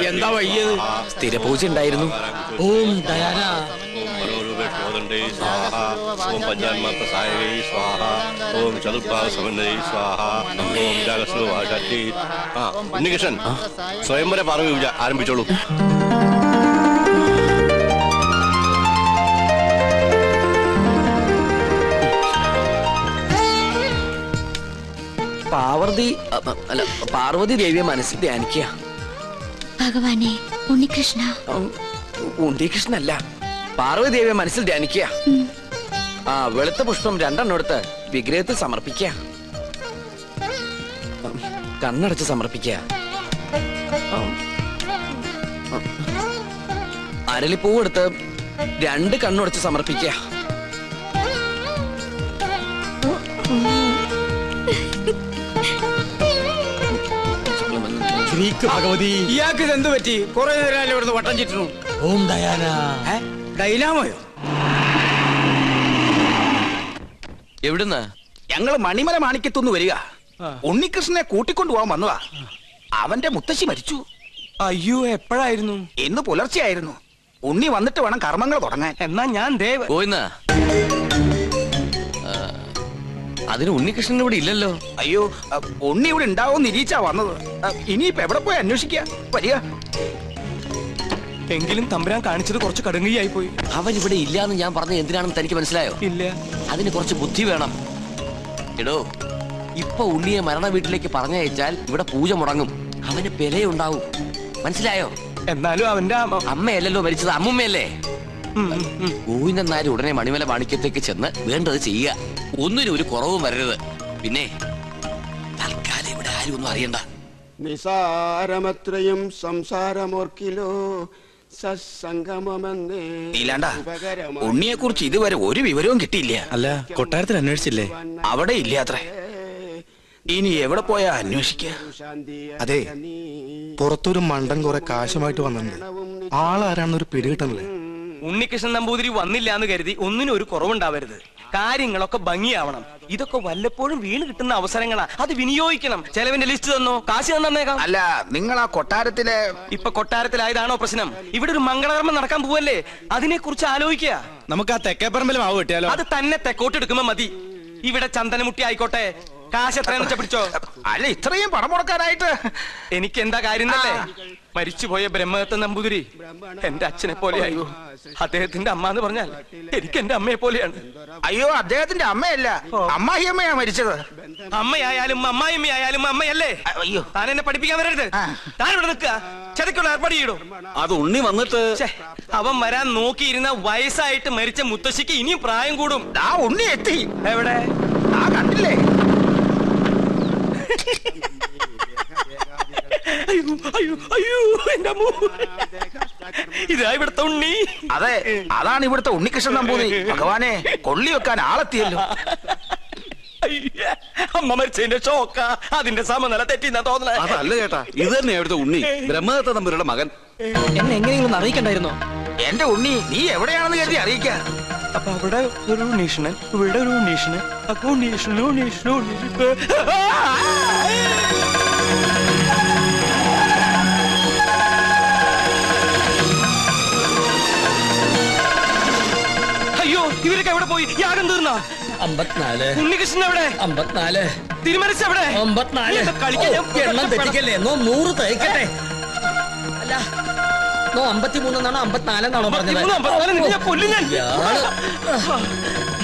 എന്താ വയ്യത്? സ്ഥിരപൂജ ഉണ്ടായിരുന്നു. ഓം ദയാന ഓം പഞ്ചാന്മാത്ര സായകൈ സ്വാഹ. ഓം ചതുർഭാഗ സമന്വയ സ്വാഹ. ഓം രാഗസ്വഭാഷാറ്റി. ഉണ്ണികൃഷ്ണൻ, സ്വയംവര പാർവ്വ പൂജ ആരംഭിച്ചോളൂ. പാർവതി ദേവിയെ മനസ്സിൽ ധ്യാനിക്കുക. ഭഗവാനെ, ഉണ്ണികൃഷ്ണ. ഉണ്ണികൃഷ്ണല്ല, പാർവതി ദേവിയെ മനസ്സിൽ ധ്യാനിക്കുക. വെളുത്ത പുഷ്പം 2 എടുത്ത് വിഗ്രഹത്തിൽ സമർപ്പിക്കുക. കണ്ണടച്ച് സമർപ്പിക്കുക. അരളിപ്പൂവെടുത്ത് 2 കണ്ണുടച്ച് സമർപ്പിക്കുക. ഭഗവതി, ഇയാൾക്ക് ഇതെന്ത് പറ്റി? കുറെ നേരം ഇവിടുന്ന് വട്ടം ചുറ്റുന്നു. ഓം ദയാന. ഡൈനാമോയോ? എവിടുന്ന്? ഞങ്ങള് മണിമല മാണിക്കത്തുനിന്ന് വരിക. ഉണ്ണികൃഷ്ണനെ കൂട്ടിക്കൊണ്ടുപോകാൻ വന്നതാ. അവന്റെ മുത്തശ്ശി മരിച്ചു. അയ്യോ, എപ്പോഴായിരുന്നു? ഇന്ന് പുലർച്ചെയായിരുന്നു. ഉണ്ണി വന്നിട്ട് വേണം കർമ്മങ്ങൾ തുടങ്ങാൻ. എന്നാ ഞാൻ പോയിന്നാ. അതിന് ഉണ്ണികൃഷ്ണൻ ഇവിടെ ഇല്ലല്ലോ. അയ്യോ, ഉണ്ണി ഇവിടെ ഉണ്ടാവും നിരീച്ചാ വന്നത്. ഇനിയിപ്പോ എവിടെ പോയി അന്വേഷിക്കുക? വരിക. എങ്കിലും തമ്പുരാൻ കാണിച്ചത് കുറച്ച് കടുങ്കയായി പോയി. അവൻ ഇവിടെ ഇല്ലാന്ന് ഞാൻ പറഞ്ഞത് എന്തിനാണെന്ന് തനിക്ക് മനസ്സിലായോ? ഇല്ല. അതിന് കുറച്ച് ബുദ്ധി വേണം. എടോ, ഇപ്പൊ ഉണ്ണിയെ മരണ വീട്ടിലേക്ക് പറഞ്ഞയച്ചാൽ ഇവിടെ പൂജ മുടങ്ങും. അവന് പെലയുണ്ടാവും. മനസ്സിലായോ? എന്നാലും അവന്റെ അമ്മയല്ലല്ലോ മരിച്ചത്, അമ്മുമ്മയല്ലേ? ഗോവിന്ദൻ നായർ ഉടനെ മണിമല മാണിക്യത്തേക്ക് ചെന്ന് വേണ്ടത് ചെയ്യുക. ഒന്നിനും ഒരു കുറവും വരരുത്. പിന്നെ തൽക്കാലം ഇവിടെ ആരും ഒന്നും അറിയണ്ട. നിസാരമത്രയും സംസാരമോർക്കിലോ സത്സംഗമെന്നേ. ഉണ്ണിയെ കുറിച്ച് ഇതുവരെ ഒരു വിവരവും കിട്ടിയില്ല. അല്ല, കൊട്ടാരത്തിൽ അന്വേഷിച്ചില്ലേ? അവിടെ ഇല്ലാത്രേ. ഇനി എവിടെ പോയാ അന്വേഷിക്കുക? അതെ, പുറത്തൊരു മണ്ടൻ കുറെ കാശുമായിട്ട് വന്നിട്ടുണ്ട്. ആളാരാണെന്നൊരു പിടികിട്ടണല്ലേ. ഉണ്ണികൃഷ്ണൻ നമ്പൂതിരി വന്നില്ല എന്ന് കരുതി ഒന്നിനും ഒരു കുറവുണ്ടാവരുത്. കാര്യങ്ങളൊക്കെ ഭംഗിയാവണം. ഇതൊക്കെ വല്ലപ്പോഴും വീണ് കിട്ടുന്ന അവസരങ്ങളാ, അത് വിനിയോഗിക്കണം. ചെലവിന്റെ ലിസ്റ്റ് തന്നോ, കാശ് തന്നേക്കാം. അല്ല, നിങ്ങൾ ആ കൊട്ടാരത്തിലെ ഇപ്പൊ കൊട്ടാരത്തിലായതാണോ പ്രശ്നം? ഇവിടെ ഒരു മംഗളകർമ്മം നടക്കാൻ പോവല്ലേ, അതിനെ കുറിച്ച് ആലോചിക്കുക. നമുക്ക് ആ തെക്കേപ്പറമ്പിൽ മാവ് കിട്ടിയാലോ? അത് തന്നെ തെക്കോട്ടെടുക്കുമ്പോ മതി. ഇവിടെ ചന്ദനമുട്ടി ആയിക്കോട്ടെ. കാശ് എത്രയാന്ന് വെച്ചാ പിടിച്ചോ. അല്ല, ഇത്രയും പണം മുടക്കാനായിട്ട് എനിക്ക് എന്താ കാര്യം തന്നെ? മരിച്ചുപോയ ബ്രഹ്മദത്ത നമ്പൂതിരി എന്റെ അച്ഛനെ പോലെയായി. അദ്ദേഹത്തിന്റെ അമ്മ എന്ന് പറഞ്ഞാൽ എനിക്ക് എന്റെ അമ്മയെ പോലെയാണ്. അയ്യോ, അദ്ദേഹത്തിന്റെ അമ്മയല്ല, അമ്മായിയമ്മയാ മരിച്ചത്. അമ്മയായാലും അമ്മായിയമ്മയായാലും അമ്മയല്ലേ? അയ്യോ, താൻ എന്നെ പഠിപ്പിക്കാൻ വരരുത്. താൻ ഇവിടെ നിൽക്കുക. ചതക്കുള്ള ഏർപ്പാട് ചെയ്യടോ. അത് ഉണ്ണി വന്നിട്ട് അവൻ വരാൻ നോക്കിയിരുന്ന വയസ്സായിട്ട് മരിച്ച മുത്തശ്ശിക്ക് ഇനിയും പ്രായം കൂടും. ആ ഉണ്ണി എത്തി. എവിടെ? ആ കണ്ടില്ലേ? അയ്യോ അയ്യോ അയ്യോ, എന്റെ അമ്മ. ഇതാ ഇവിടുത്തെ ഉണ്ണി. അതെ, അതാണ് ഇവിടുത്തെ ഉണ്ണികൃഷ്ണൻ നമ്പൂതിരി. ഭഗവാനെ, കൊള്ളി വെക്കാൻ ആളെത്തിയല്ലോ. അമ്മ മരിച്ചതിന്റെ ഷോക്ക, അതിന്റെ സമനില തെറ്റിന്നാ തോന്നണേ. അതല്ല ചേട്ടാ, ഇത് തന്നെ ഇവിടുത്തെ ഉണ്ണി, ബ്രഹ്മദത്ത നമ്പൂതിരിയുടെ മകൻ. എന്നെ എങ്ങനെയെങ്കിലും അറിയിക്കണ്ടായിരുന്നോ? എന്റെ ഉണ്ണി, നീ എവിടെയാണെന്ന് കരുതി അറിയിക്ക. അപ്പൊ അവിടെ ഒരു ഉണ്ണീഷണൻ, ഇവിടെ ഒരു ഉണ്ണീഷണൻ. അപ്പൊ ഉണ്ണീഷണൻ ഉണ്ണീഷണൻ ഉണ്ണീഷണൻ. അയ്യോ, ഇവരൊക്കെ എവിടെ പോയി? യാഗം തീർന്ന 54. ഉണ്ണികൃഷ്ണൻ എവിടെ? 54. തിരുമനസ് എവിടെ? 54. എണ്ണം തെറ്റിക്കല്ലേ? 100 തയ്ക്കട്ടെ. അല്ല, 53 എന്നാണോ 54 എന്നാണോ പറഞ്ഞത്?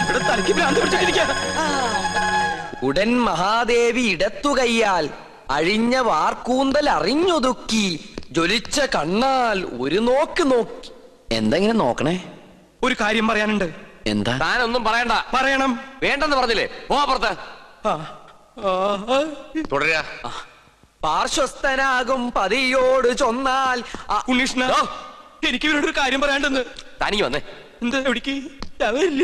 ഇവിടെ തലയ്ക്ക് ഭ്രാന്ത് പിടിച്ചിട്ടിരിക്കുക. ഉടൻ മഹാദേവി ഇടത്തുകയ്യാൽ അഴിഞ്ഞ വാർക്കൂന്തൽ അറിഞ്ഞൊതുക്കി ജ്വലിച്ച കണ്ണാൽ ഒരു നോക്ക് നോക്കി. എന്തെങ്കിലും നോക്കണേ? ഒരു കാര്യം പറയാനുണ്ട്. എന്താ? താനൊന്നും പറയണ്ട. പറയണം. വേണ്ടെന്ന് പറഞ്ഞില്ലേ? പുറത്ത് തുടരുക. പാർശ്വസ്ഥനാകും പതിയോട് ചൊന്നാൽ. ഉണ്ണീഷ്ണ, എനിക്ക് ഇവരോട് ഒരു കാര്യം പറയാണ്ടെന്ന്. തനിക്ക് വന്നേ. എന്താ? എവിടേക്ക്? അവരില്ല.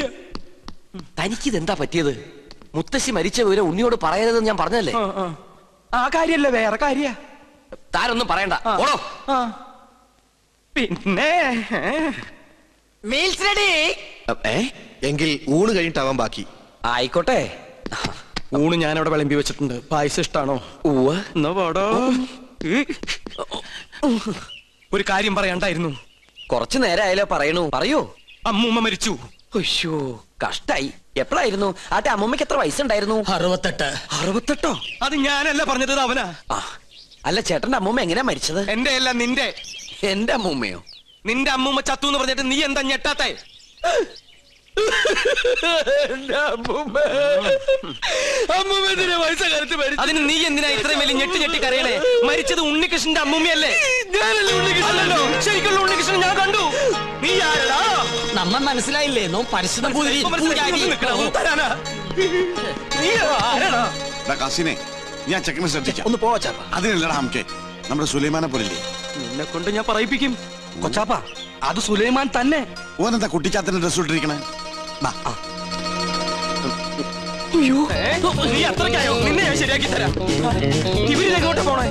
തനിക്കിതെന്താ പറ്റിയത്? മുത്തശ്ശി മരിച്ച വിവരം ഉണ്ണിയോട് പറയരുതെന്ന് ഞാൻ പറഞ്ഞല്ലേ? ആ കാര്യല്ല, വേറെ കാര്യ. താനൊന്നും പറയണ്ട. ഓടോ. പിന്നെ മീൽസ് റെഡി. എങ്കിൽ ഊണ് കഴിഞ്ഞിട്ടാവാൻ ബാക്കി. ആയിക്കോട്ടെ. ഊണ് ഞാൻ അവിടെ വിളമ്പി വെച്ചിട്ടുണ്ട്. പായസം ഇഷ്ടാണോ? എന്നാ പാടോ. ഒരു കാര്യം പറയണ്ടായിരുന്നു. കുറച്ചു നേരമായാലോ പറയണു. പറയൂ. അമ്മൂമ്മ മരിച്ചു. അയ്യോ കഷ്ടായി. എപ്പോഴായിരുന്നു? ആട്ടെ അമ്മമ്മക്ക് എത്ര വയസ്സുണ്ടായിരുന്നു? 68. 68? അത് ഞാനല്ല പറഞ്ഞത്, ഇത് അവനാ. ആ അല്ല ചേട്ടന്റെ അമ്മൂമ്മ എങ്ങനെയാ മരിച്ചത്? എന്റെ അല്ല, നിന്റെ. എന്റെ അമ്മൂമ്മയോ? നിന്റെ അമ്മൂമ്മ ചത്തു എന്ന് പറഞ്ഞിട്ട് നീ എന്താ ഞെട്ടാത്തെ? അതിന് നീ എന്തിനാ ഇത്രയും വലിയ ഞെട്ടി കരയണേ? മരിച്ചത് ഉണ്ണികൃഷ്ണന്റെ അമ്മൂമ്മയല്ലേ? അല്ലല്ലോ, ശരിക്കുള്ള ഉണ്ണികൃഷ്ണൻ ഞാൻ കണ്ടു. നീ ആരടാ? നമ്മ മനസ്സിലായില്ലേ? നോ പരിശുദ്ധ തരാനാ? നീ ആരടാ? കാസിനെ ഞാൻ ചെക്കനെ ശ്രദ്ധിക്കാം. ഒന്ന് പോവാ ചാപ്പ. അതിനല്ലടാ നമുക്ക് നമ്മുടെ സുലൈമാനെ പോലില്ലേ. നിന്നെ കൊണ്ട് ഞാൻ പറയിപ്പിക്കും. കൊച്ചാപ്പ അത് സുലൈമാൻ തന്നെ. ഓനെന്താ കുട്ടിച്ചാത്തന്റെ ഡ്രസ് ഇട്ടിരിക്കണേ? നീ അത്രയ്ക്കായോ? നിന്നെ ഞാൻ ശരിയാക്കി തരാം. ഇവരിതെങ്ങോട്ട് പോണേ?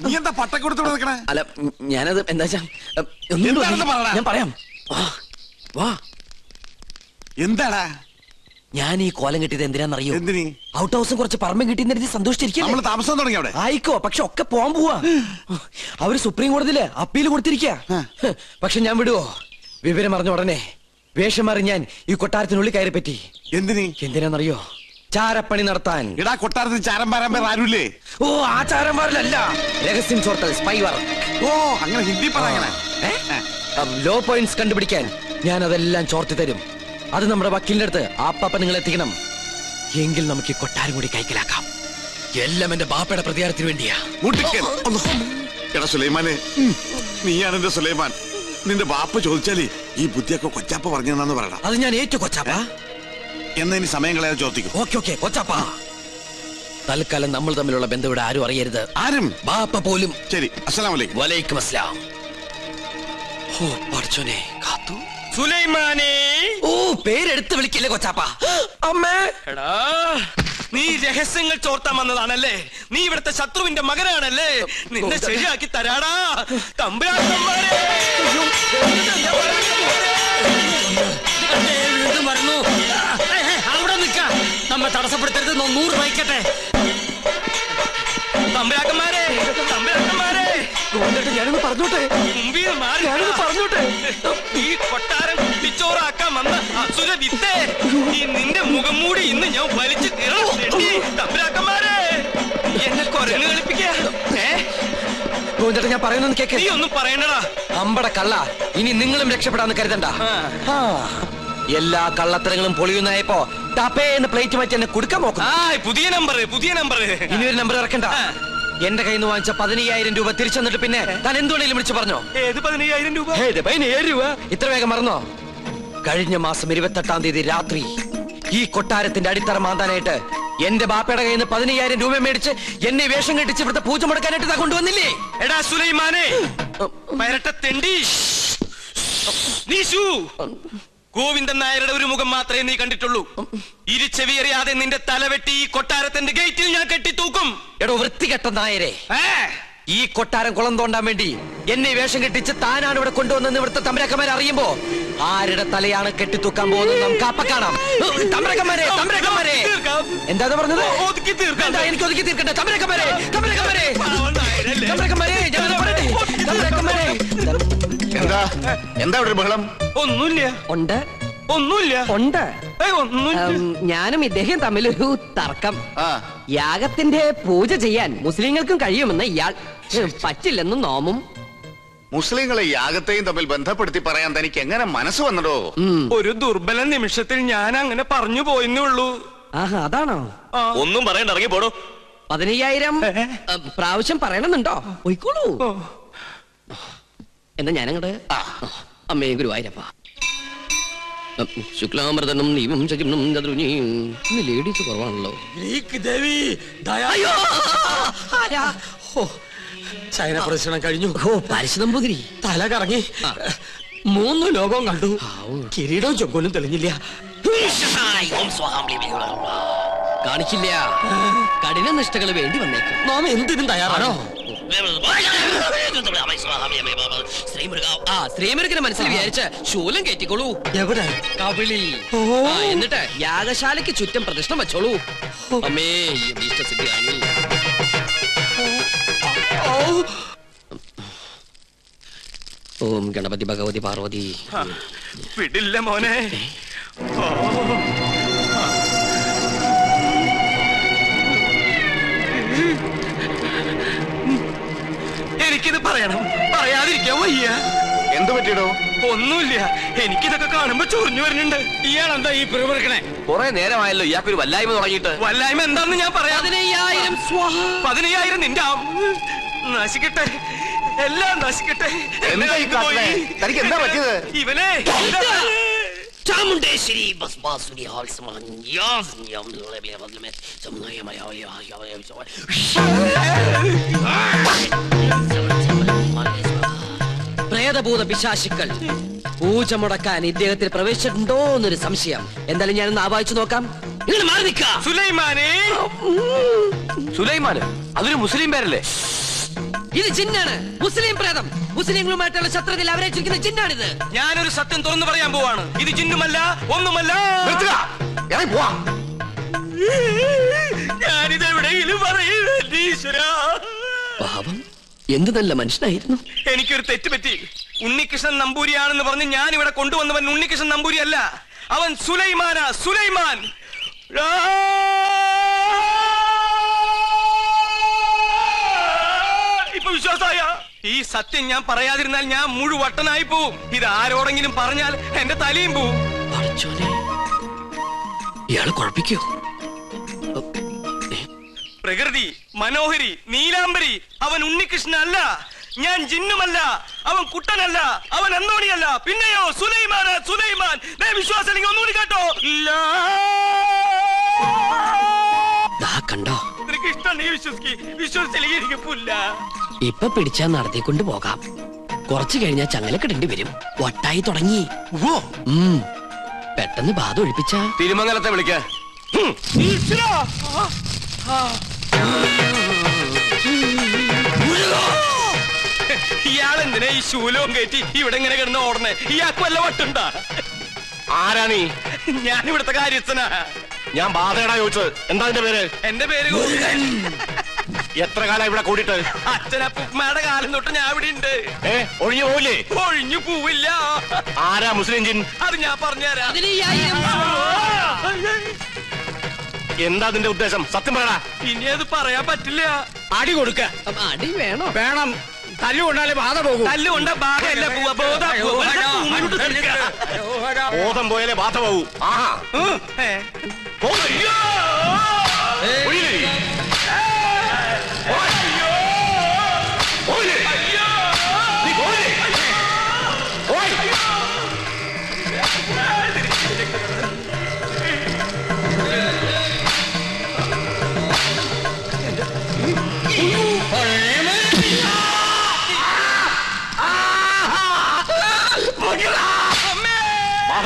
നീ എന്താ പട്ടം കൊടുത്തോണ്ട് നിൽക്കണേ? അല്ല ഞാനത് എന്താ ഞാൻ പറയാം. വാ. എന്താടാ ഞാൻ ഈ കോലം കിട്ടിയത് എന്തിനാന്നറിയോ? എന്തിനീ? ഔട്ട് ഹൗസും കുറച്ച് പറമ്പും കിട്ടിയെന്ന് സന്തോഷിച്ചിരിക്കും. നമ്മള് താമസം തുടങ്ങി അവിടെ. ആയിക്കോ, പക്ഷെ ഒക്കെ പോവാൻ പോവാ. അവര് സുപ്രീം കോടതിയില് അപ്പീൽ കൊടുത്തിരിക്ക. പക്ഷെ ഞാൻ വിടുവോ? വിവരം അറിഞ്ഞ ഉടനെ വേഷം മാറി ഞാൻ ഈ കൊട്ടാരത്തിനുള്ളിൽ കയറി പറ്റി. എന്തിനാന്നറിയോ? ചാരപ്പണി നടത്താൻ. ഇടാ കൊട്ടാരത്തിൽ ചാരം പാരാൻ പേർ ആരുമില്ലേ? ഓ ആ ചാരന്മാരിലല്ല, രഹസ്യം ചോർത്തൽ, സ്പൈ വർക്ക്. ഓ അങ്ങനെ ഹിന്ദി പറയണേ. ലോ പോയിന്റ്സ് കണ്ടുപിടിക്കാൻ ഞാൻ അതെല്ലാം ചോർത്തി തരും. അത് നമ്മുടെ വക്കീലിന്റെ അടുത്ത് ആപ്പാപ്പ നിങ്ങൾ എത്തിക്കണം. എങ്കിൽ നമുക്ക് ഈ കൊട്ടാരം കൂടി കൈക്കലാക്കാം. എല്ലാം എന്റെ ബാപ്പയുടെ പ്രതികാരത്തിന് വേണ്ടിയാ. എടാ സുലൈമാനെ, നീയാണ് എന്റെ സുലൈമാൻ. നിന്റെ ബാപ്പ ചോദിച്ചാലേ ഈ ബുദ്ധിയൊക്കെ കൊച്ചാപ്പ പറഞ്ഞെന്നു പറയണം. അത് ഞാൻ ഏറ്റു കൊച്ചാപ്പ. എന്നാ ഇനി സമയം കളയാതെ ചോദിക്കും. ഓക്കെ കൊച്ചാപ്പ. തൽക്കാലം നമ്മൾ തമ്മിലുള്ള ബന്ധം ഇവിടെ ആരും അറിയരുത്. ആരും? ബാപ്പ പോലും. ശരി. അസ്സലാമു അലൈക്കും. വലൈക്കും അസ്സലാം. ഓ പഠിച്ചോനെ കാത്തു. സുലൈമാനെ. ഓ പേരെടുത്ത് വിളിക്കില്ലേ കൊച്ചാപ്പ. അമ്മേ. എടാ നീ രഹസ്യങ്ങൾ ചോർത്താൻ വന്നതാണല്ലേ? നീ ഇവിടുത്തെ ശത്രുവിന്റെ മകനാണല്ലേ? നിന്നെ ശരിയാക്കി തരാടാ തമ്പുരാക്കന്മാരെ. അവിടെ നിൽക്ക. നമ്മ തടസ്സപ്പെടുത്തരുത്. 100 വയ്ക്കട്ടെ. തമ്പുരാക്കന്മാരെ, ഞാനൊന്ന് പറഞ്ഞോട്ടെ. മുമ്പിൽ മാറി പറഞ്ഞോട്ടെ. ഈ കൊട്ടാരം കുട്ടിച്ചോറാക്കാൻ വന്ന അസുര വിത്തേ, ഈ നിന്റെ മുഖം മൂടി ഇന്ന് ഞാൻ വലിച്ചു തീർന്നു. തമ്പുരാക്കന്മാരെ, എന്നെ കൊരങ്ങ് കളിപ്പിക്കാ. ഞാൻ പറയുന്നത് കേക്ക്. നീ ഒന്നും പറയണ്ടടാ. അമ്പട കള്ള, ഇനി നിങ്ങളും രക്ഷപ്പെടാന്ന് കരുതണ്ട. എല്ലാ കള്ളത്തരങ്ങളും പൊളിയുന്നായപ്പോ ടപ്പേന്ന് പ്ലേറ്റ് മാറ്റി എന്നെ കൊടുക്കാൻ നോക്കും. പുതിയ നമ്പർ. ഇനി ഒരു നമ്പർ ഇറക്കണ്ട. എന്റെ കയ്യിൽ നിന്ന് വാങ്ങിച്ച 15,000 രൂപ തിരിച്ചു തന്നിട്ട് പിന്നെ താൻ എന്തുകൊണ്ടെങ്കിലും വിളിച്ചു പറഞ്ഞോ? ഏത് 15,000 രൂപ? 15,000 രൂപ ഇത്ര വേഗം മറന്നോ? കഴിഞ്ഞ മാസം 28-ാം തീയതി രാത്രി ഈ കൊട്ടാരത്തിന്റെ അടിത്തറ മാന്താനായിട്ട് എന്റെ ബാപ്പയുടെ കയ്യിൽ നിന്ന് 15,000 രൂപ മേടിച്ച് എന്നെ വേഷം കെട്ടിച്ച് ഇവിടുത്തെ പൂജ മുടക്കാനായിട്ട് കൊണ്ടുവന്നില്ലേ? എടാ സുലൈമാനെ, പരട്ടത്തെണ്ടി. ഗോവിന്ദൻ നായരുടെ ഒരു മുഖം മാത്രമേ നീ കണ്ടിട്ടുള്ളൂ. ഇരുചെവിയറിയാതെ നിന്റെ തലവെട്ടി ഈ കൊട്ടാരത്തിന്റെ ഗേറ്റിൽ ഞാൻ കെട്ടിത്തൂക്കും. എടോ വൃത്തികെട്ട നായരെ, ഈ കൊട്ടാരം കുളം തോണ്ടാൻ വേണ്ടി എന്നെ വേഷം കെട്ടിച്ച് താനാണ് ഇവിടെ കൊണ്ടുവന്നെന്ന് ഇവിടുത്തെ തമ്പരക്കന്മാരെ അറിയുമ്പോ ആരുടെ തലയാണ് കെട്ടിത്തൂക്കാൻ പോകുന്നത് നമുക്ക് അപ്പ കാണാം. തമ്പരക്കന്മാരെ എന്താ പറഞ്ഞത്? എനിക്ക് ഒതുക്കി തീർക്കട്ടെ. തമ്പരക്കന്മാരെ എന്താ ഇവിടെ ബഹളം? ഒന്നുമില്ല. ഞാനും ഇദ്ദേഹം തമ്മിലൊരു തർക്കം. യാഗത്തിന്റെ പൂജ ചെയ്യാൻ മുസ്ലിങ്ങൾക്കും കഴിയുമെന്ന് ഇയാൾ പറ്റില്ലെന്നും നോമും. മുസ്ലിങ്ങളെ യാഗത്തെയും തമ്മിൽ ബന്ധപ്പെടുത്തി പറയാൻ തനിക്ക് എങ്ങനെ മനസ്സ് വന്നടോ? ഒരു ദുർബല നിമിഷത്തിൽ ഞാൻ അങ്ങനെ പറഞ്ഞു പോയെന്നേ ഉള്ളൂ. അതാണോ? ഒന്നും പറയണ്ട, ഇറങ്ങി പോടോ. 15,000 പ്രാവശ്യം പറയണമെന്നുണ്ടോ? പോയിക്കോളൂ. എന്നാ ഞാനങ്ങട് അമ്മേ ഗുരുവായൂരപ്പ. ശുക്ലാമൃതനും നീവും ശചിനും ചതുരുനിയും. ഇന്ന് ലേഡീസ് കുറവാണല്ലോ. ചൈന പ്രദർശനം കഴിഞ്ഞു. ഓ പാരിശു നമ്പൂതിരി തല കറങ്ങി 3 ലോകവും കണ്ടു. കിരീടവും ചൊക്കോലും തെളിഞ്ഞില്ല. കാണിക്കില്ല. കഠിന നിഷ്ഠകൾ വേണ്ടി വന്നേക്കും. നാം എന്തിനും തയ്യാറാണോ? ശ്രീമുരുകനെ മനസ്സിൽ വിചാരിച്ച് ശൂലം കയറ്റിക്കോളൂ. എവിടെ? കവിളിൽ. എന്നിട്ട് യാഗശാലയ്ക്ക് ചുറ്റും പ്രദക്ഷിണം വെച്ചോളൂ. അമ്മേ ഇഷ്ടസിദ്ധിയാണ്. ഓം ഗണപതി ഭഗവതി പാർവതി. വിടില്ല മോനെ. എനിക്കിത് പറയണം, പറയാതിരിക്കാൻ വയ്യ. എന്ത് പറ്റിയടോ? ഒന്നുമില്ല, എനിക്കിതൊക്കെ കാണുമ്പോ ചൊറിഞ്ഞു വരുന്നുണ്ട്. ഇയാളെന്താ ഈ പിറുപിറുക്കണേ? കുറെ നേരമായല്ലോ ഇയാൾക്കൊരു വല്ലായ്മ തുടങ്ങിയിട്ട്. വല്ലായ്മ എന്താന്ന് ഞാൻ പറയാം. 15,000 നിന്റെ നശിക്കട്ടെ, എല്ലാം നശിക്കട്ടെ. എന്താ ഈ കാട്ടണേ? തനിക്ക് എന്താ പറ്റിയത്? ഇവനെ ചാമുണ്ടേശ്വരി പ്രേതഭൂത പിശാചുക്കൾ പൂജ മുടക്കാൻ ഇദ്ദേഹത്തിൽ പ്രവേശിച്ചിട്ടുണ്ടോ എന്നൊരു സംശയം. എന്തായാലും ഞാനൊന്ന് ആവാഹിച്ചു നോക്കാം. ഇങ്ങനെ മാറി നിൽക്കാം. സുലൈമാനെ. സുലൈമാന് അതൊരു മുസ്ലിം പേരല്ലേ? ഇത് ജിന്നാണ്, മുസ്ലിം പ്രേതം. മുസ്ലിങ്ങളുമായിട്ടുള്ള ശത്രുതയിൽ അവരേറ്റിരിക്കുന്ന ജിന്നാണിത്. ഞാനൊരു സത്യം തുറന്നു പറയാൻ പോവാണ്. ഇത് ജിന്നുമല്ല, ഒന്നുമല്ല. ഞാനിത് എവിടെയെങ്കിലും പറയൂരാ. പാപം, എന്ത് നല്ല മനുഷ്യനായിരുന്നു. എനിക്കൊരു തെറ്റ് പറ്റി. ഉണ്ണികൃഷ്ണൻ നമ്പൂരിയാണെന്ന് പറഞ്ഞ് ഞാൻ ഇവിടെ കൊണ്ടുവന്നവൻ ഉണ്ണികൃഷ്ണൻ നമ്പൂരി അല്ല, അവൻ സുലൈമാനാ. സുലൈമാൻ. ഇപ്പൊ വിശ്വാസായ? ഈ സത്യം ഞാൻ പറയാതിരുന്നാൽ ഞാൻ മുഴുവട്ടനായി പോവും. ഇത് ആരോടെങ്കിലും പറഞ്ഞാൽ എന്റെ തലയും പോവും. ഇയാള് കുഴപ്പിക്കോ? പ്രകൃതി മനോഹരി നീലാംബരി. അവൻ ഉണ്ണികൃഷ്ണൻ അല്ല, ഞാൻ ജിന്നുമല്ല, അവൻ കുട്ടനല്ല, അവൻ അന്തോണിയല്ല. പിന്നെയോ സുലൈമാനാ. സുലൈമാൻ. വിശ്വാസം അല്ലെങ്കിൽ ഒന്നുകൂടി കേട്ടോ. കണ്ടോ? നിനക്ക് ഇഷ്ടം വിശ്വസിച്ചില്ലെങ്കിൽ എനിക്ക് പുല്ല. ഇപ്പൊ പിടിച്ചാ നടത്തിക്കൊണ്ട് പോകാം. കുറച്ചു കഴിഞ്ഞാൽ ചങ്ങലക്കിടേണ്ടി വരും. വട്ടായി തുടങ്ങി. പെട്ടെന്ന് ബാധ ഒഴിപ്പിച്ച തിരുമംഗലത്തെ വിളിക്ക. ഇയാളെന്തിനാ ഈ ശൂലവും കയറ്റി ഇവിടെ ഇങ്ങനെ കിടന്ന് ഓടണേ? ഇയാൾക്ക് വല്ല വട്ടുണ്ടാ? ആരാ നീ? ഞാൻ ഇവിടുത്തെ കാര്യസ്ഥനാ. ഞാൻ ബാധയടാ ചോദിച്ചത്. എന്താ എന്റെ പേര്? എന്റെ പേര് എത്ര കാലം ഇവിടെ കൂടിയിട്ട്? അച്ഛനപ്പൂമ്മയുടെ കാലം തൊട്ട് ഞാൻ ഇവിടെ ഉണ്ട്. ഒഴിഞ്ഞു പോവില്ലേ? ഒഴിഞ്ഞു പോവില്ല. ആരാ മുസ്ലിം ജിൻ? അത് ഞാൻ പറഞ്ഞുതരാം. എന്താ അതിന്റെ ഉദ്ദേശം? സത്യം പറയടാ. ഇനി അത് പറയാൻ പറ്റില്ല. അടി കൊടുക്ക. അടി വേണോ? വേണം. തല്ലുകൊണ്ടാലേ ബാധ പോകും. തല്ലുകൊണ്ട ബാധയല്ല പോവാ. ബോധം പോയാലേ ബാധ പോകൂ. ആഹാ.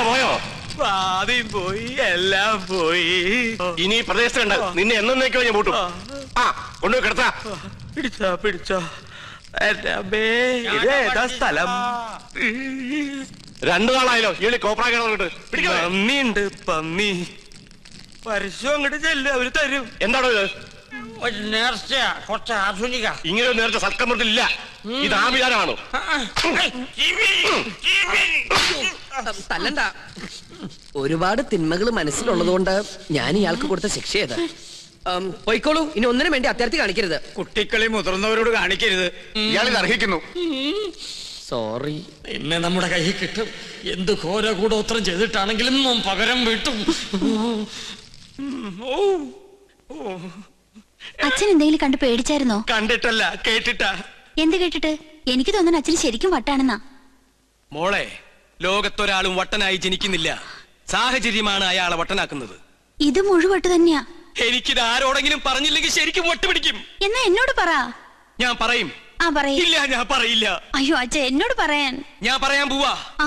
പോയോ? ആദ്യം പോയി, എല്ലാം പോയി. ഇനി പ്രദേശത്തുണ്ട്. നിന്നെ എന്നേക്കോ ഞാൻ കൂട്ടും. ആ കൊണ്ടുപോയി കിടത്താ. പിടിച്ചോ. ഇതേതാ സ്ഥലം? 2 നാളായല്ലോ ഈ കോപ്രാ കിടന്നിട്ട്. പന്നിയുണ്ട്, പന്നി. പരസ്യം അങ്ങോട്ട് ചെല്ല്, അവര് തരും. എന്താണോ ഇത്? ഒരു നേർച്ച, കുറച്ച് ആധുനിക. ഇങ്ങനെ ഒരു നേരത്തെ സൽക്കമത്തിലില്ല. ഇത് ആഭിചാരമാണോ? തല്ലണ്ട. ഒരുപാട് തിന്മകൾ മനസ്സിലുള്ളതുകൊണ്ട് ഞാൻ ഇയാൾക്ക് കൊടുത്ത ശിക്ഷ ചെയ്ത് പോയിക്കോളൂ. ഇനി ഒന്നിനും വേണ്ടി അത്യാർത്ഥി കാണിക്കരുത്. കുട്ടികളെ മുതിർന്നവരോട് കാണിക്കരുത്. ഇയാളിത് അർഹിക്കുന്നു. സോറി. എന്നെ നമ്മുടെ കയ്യിൽ കിട്ടും. എന്ത് ഘോര കൂടോത്രം ചെയ്തിട്ടാണെങ്കിലും പകരം വീട്ടും. അച്ഛൻ എന്തെങ്കിലും കണ്ട് പേടിച്ചായിരുന്നോ? കണ്ടിട്ടല്ല, കേട്ടിട്ടാ. എന്ത് കേട്ടിട്ട്? എനിക്ക് തോന്നുന്നു അച്ഛന് ശരിക്കും വട്ടാണെന്നാ. മോളെ, ലോകത്തൊരാളും വട്ടനായി ജനിക്കുന്നില്ല. സാഹചര്യമാണ് അയാളെ വട്ടനാക്കുന്നത്. ഇത് മുഴുവട്ട് തന്നെയാ. എനിക്കിത് ആരോടെങ്കിലും പറഞ്ഞില്ലെങ്കിൽ ശരിക്കും വട്ടുപിടിക്കും. എന്നാ എന്നോട് പറ. ഞാൻ പറയും. ആ പറയ്. ഇല്ല, ഞാൻ പറയില്ല. അയ്യോ അച്ഛ, എന്നോട് പറയാൻ. ഞാൻ പറയാൻ പോവാ. ആ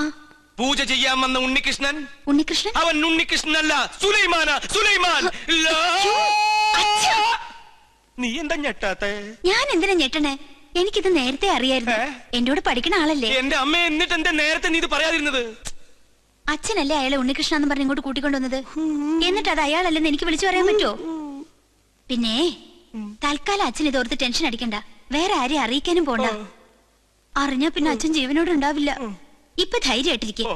പൂജ ചെയ്യാൻ വന്ന ഉണ്ണികൃഷ്ണൻ, ഉണ്ണികൃഷ്ണൻ അവൻ ഉണ്ണികൃഷ്ണനല്ല, സുലൈമാന. സുലൈമാൻ. നീ എന്താ ഞെട്ടാത്തെ? ഞാൻ എന്തിനാ ഞെട്ടണേ? എനിക്കിത് നേരത്തെ അറിയായിരുന്നു. എന്നോട് പഠിക്കണ ആളല്ലേ. എന്റെ അമ്മ, എന്നിട്ട് എന്റെ നേരത്തെ നീ ഇത് പറയാതിരുന്നത്? അച്ഛനല്ലേ അയാളെ ഉണ്ണികൃഷ്ണ എന്ന് പറഞ്ഞ് ഇങ്ങോട്ട് കൂട്ടിക്കൊണ്ടുവന്നത്. എന്നിട്ട് അത് അയാളല്ലെന്ന് എനിക്ക് വിളിച്ചു പറയാൻ പറ്റുമോ? പിന്നെ തൽക്കാലം അച്ഛൻ ഇതോർത്ത് ടെൻഷൻ അടിക്കണ്ട. വേറെ ആരെയും അറിയിക്കാനും പോണ്ട. അറിഞ്ഞാ പിന്നെ അച്ഛൻ ജീവനോട് ഉണ്ടാവില്ല. ഇപ്പൊ ധൈര്യമായിട്ടിരിക്കും.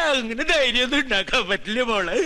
അങ്ങനെ ധൈര്യമൊന്നും ഉണ്ടാക്കാൻ പറ്റില്ല മോളെ.